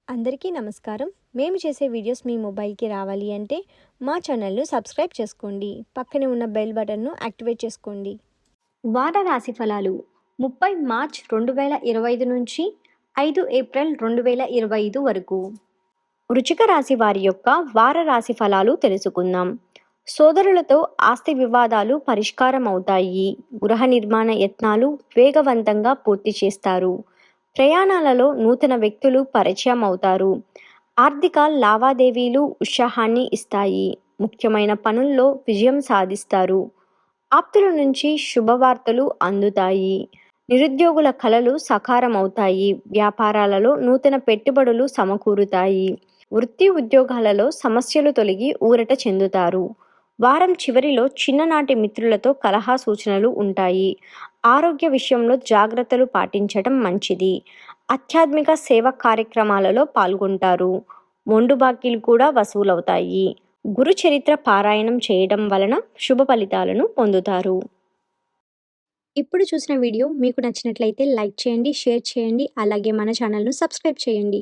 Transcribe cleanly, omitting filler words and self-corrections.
అందరికీ నమస్కారం. మేము చేసే వీడియోస్ మీ మొబైల్కి రావాలి అంటే మా ఛానల్ను సబ్స్క్రైబ్ చేసుకోండి. పక్కనే ఉన్న బెల్ బటన్ను యాక్టివేట్ చేసుకోండి. వార రాశి ఫలాలు 30 మార్చ్ 2025 నుంచి 5 ఏప్రిల్ 2025 వరకు. వృశ్చిక రాశి వారి యొక్క వార రాశి ఫలాలు తెలుసుకుందాం. సోదరులతో ఆస్తి వివాదాలు పరిష్కారం అవుతాయి. గృహ నిర్మాణ యత్నాలు వేగవంతంగా పూర్తి చేస్తారు. ప్రయాణాలలో నూతన వ్యక్తులు పరిచయం అవుతారు. ఆర్థిక లావాదేవీలు ఉత్సాహాన్ని ఇస్తాయి. ముఖ్యమైన పనుల్లో విజయం సాధిస్తారు. ఆప్తుల నుంచి శుభవార్తలు అందుతాయి. నిరుద్యోగుల కలలు సకారమవుతాయి. వ్యాపారాలలో నూతన పెట్టుబడులు సమకూరుతాయి. వృత్తి ఉద్యోగాలలో సమస్యలు తొలగి ఊరట చెందుతారు. వారం చివరిలో చిన్ననాటి మిత్రులతో కలహ సూచనలు ఉంటాయి. ఆరోగ్య విషయంలో జాగ్రత్తలు పాటించడం మంచిది. ఆధ్యాత్మిక సేవ కార్యక్రమాలలో పాల్గొంటారు. మొండు బాకీలు కూడా వసూలవుతాయి. గురు చరిత్ర పారాయణం చేయడం వలన శుభ ఫలితాలను పొందుతారు. ఇప్పుడు చూసిన వీడియో మీకు నచ్చినట్లయితే లైక్ చేయండి, షేర్ చేయండి, అలాగే మన ఛానల్ను సబ్స్క్రైబ్ చేయండి.